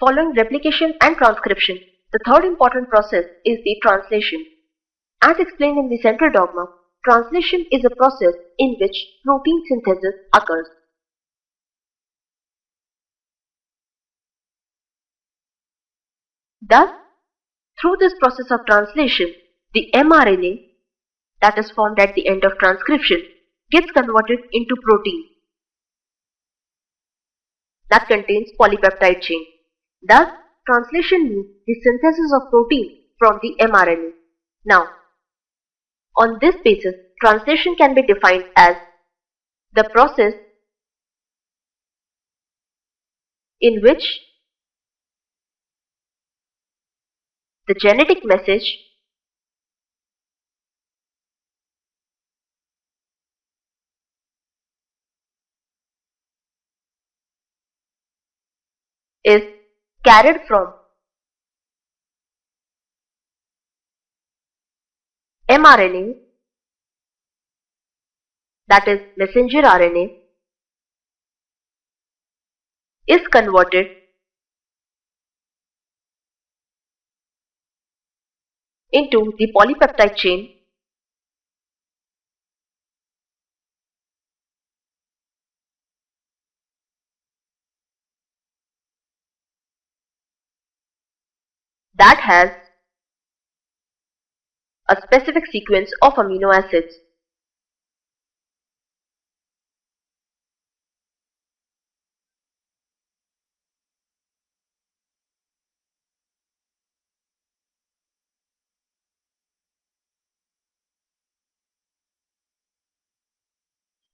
Following replication and transcription, the third important process is the translation. As explained in the central dogma, translation is a process in which protein synthesis occurs. Thus, through this process of translation, the mRNA that is formed at the end of transcription gets converted into protein that contains polypeptide chain. Thus, translation means the synthesis of protein from the mRNA. Now, on this basis, translation can be defined as the process in which the genetic message is carried from mRNA, that is messenger RNA, is converted into the polypeptide chain that has a specific sequence of amino acids.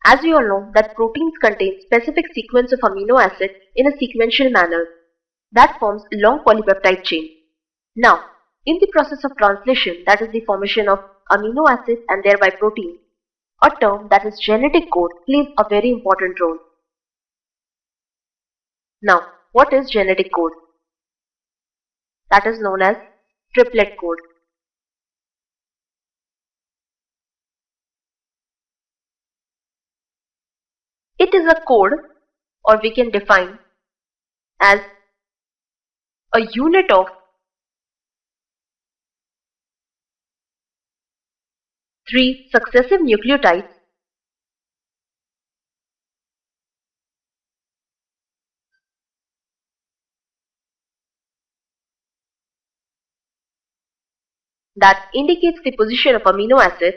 As we all know that proteins contain specific sequence of amino acids in a sequential manner that forms a long polypeptide chain. Now, in the process of translation, that is the formation of amino acids and thereby protein, a term that is genetic code plays a very important role. Now, what is genetic code? That is known as triplet code. It is a code, or we can define as a unit of 3 successive nucleotides that indicates the position of amino acids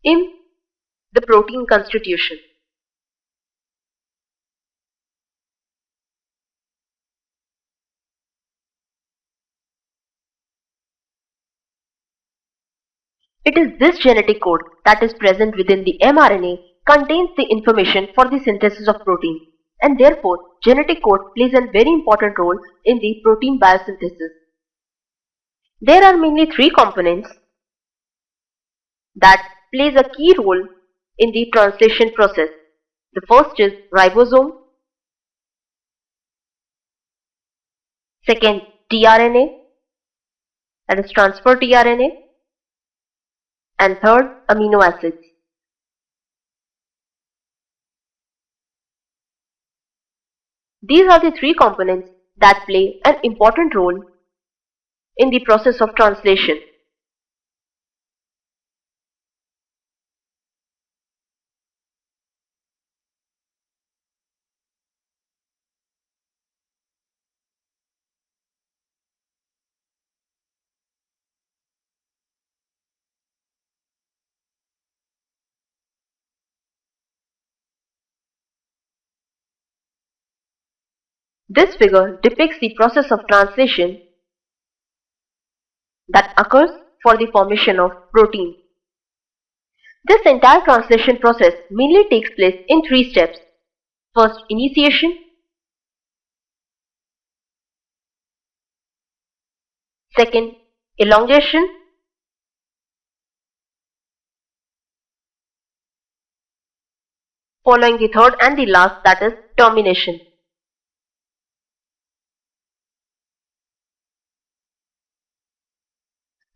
in the protein constitution. It is this genetic code that is present within the mRNA contains the information for the synthesis of protein, and therefore genetic code plays a very important role in the protein biosynthesis. There are mainly 3 components that plays a key role in the translation process. The first is ribosome, second tRNA, that is transfer tRNA, and third amino acids. These are the 3 components that play an important role in the process of translation. This figure depicts the process of translation that occurs for the formation of protein. This entire translation process mainly takes place in 3 steps. First, initiation, second, elongation, following the third and the last, that is termination.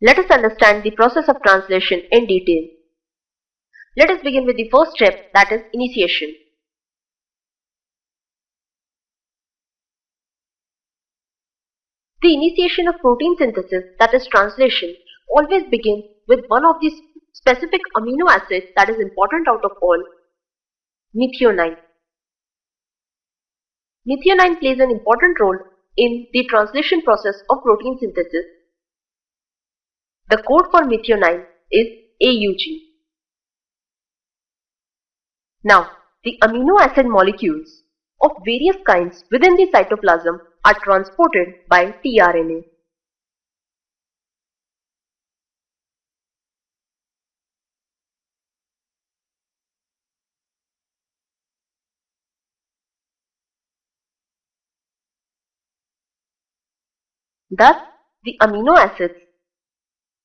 Let us understand the process of translation in detail. Let us begin with the first step, that is initiation. The initiation of protein synthesis, that is translation, always begins with one of the specific amino acids that is important out of all, methionine. Methionine plays an important role in the translation process of protein synthesis. The code for methionine is AUG. Now, the amino acid molecules of various kinds within the cytoplasm are transported by tRNA. Thus, the amino acids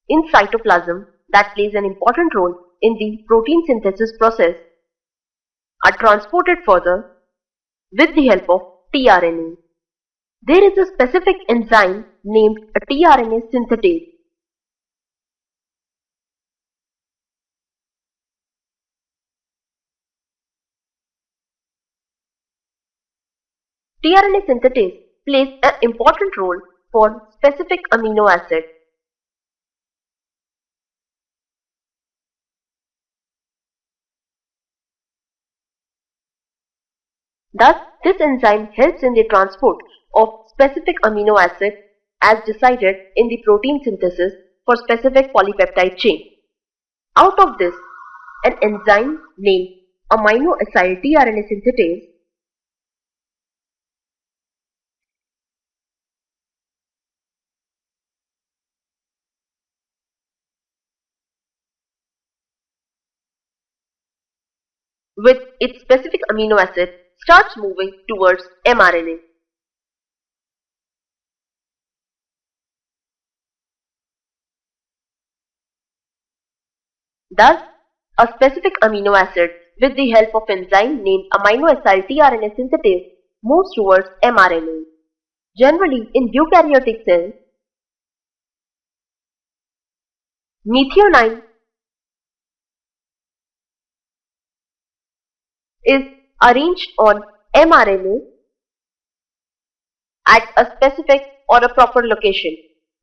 in cytoplasm that plays an important role in the protein synthesis process are transported further with the help of tRNA. There is a specific enzyme named a tRNA synthetase. tRNA synthetase plays an important role for specific amino acid. Thus, this enzyme helps in the transport of specific amino acid as decided in the protein synthesis for specific polypeptide chain. Out of this, an enzyme named amino-acyl tRNA synthetase with its specific amino acid starts moving towards mRNA. Thus, a specific amino acid with the help of enzyme named amino-acyl tRNA synthetase moves towards mRNA. Generally, in eukaryotic cells, methionine is arranged on mRNA at a specific or a proper location.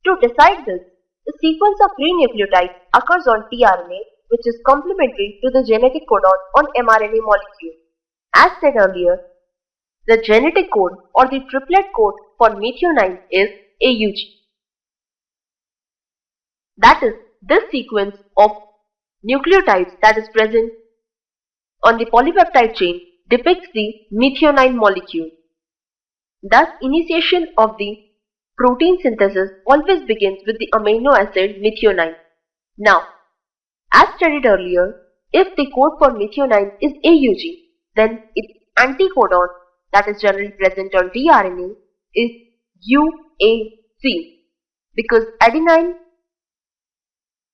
To decide this, the sequence of free nucleotides occurs on tRNA, which is complementary to the genetic codon on mRNA molecule. As said earlier, the genetic code or the triplet code for methionine is AUG. That is, this sequence of nucleotides that is present on the polypeptide chain depicts the methionine molecule. Thus, initiation of the protein synthesis always begins with the amino acid methionine. Now, as studied earlier, if the code for methionine is AUG, then its anticodon that is generally present on tRNA is UAC, because adenine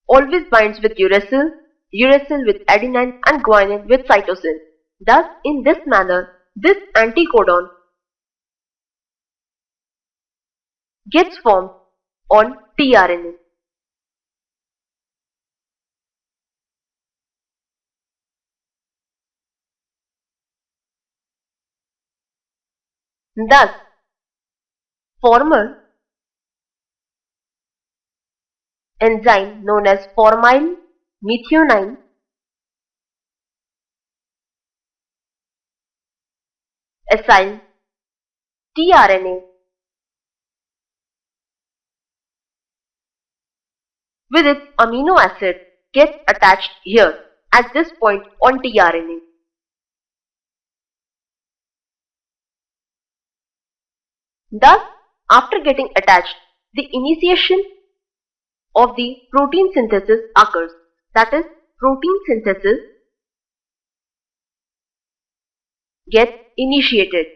always binds with uracil, uracil with adenine, and guanine with cytosine. Thus, in this manner, this anticodon gets formed on tRNA. Thus, former enzyme known as formyl methionine acyl tRNA with its amino acid gets attached here at this point on tRNA. Thus, after getting attached, the initiation of the protein synthesis occurs. That is, protein synthesis gets initiated.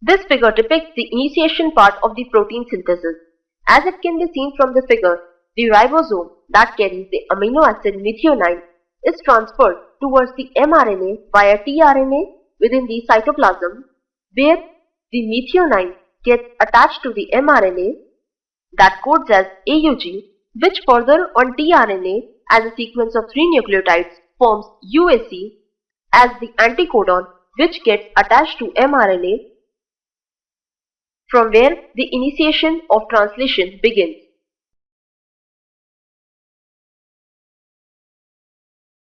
This figure depicts the initiation part of the protein synthesis. As it can be seen from the figure, the ribosome that carries the amino acid methionine is transferred towards the mRNA via tRNA within the cytoplasm, where the methionine gets attached to the mRNA that codes as AUG, which further on tRNA as a sequence of 3 nucleotides forms UAC as the anticodon, which gets attached to mRNA, from where the initiation of translation begins.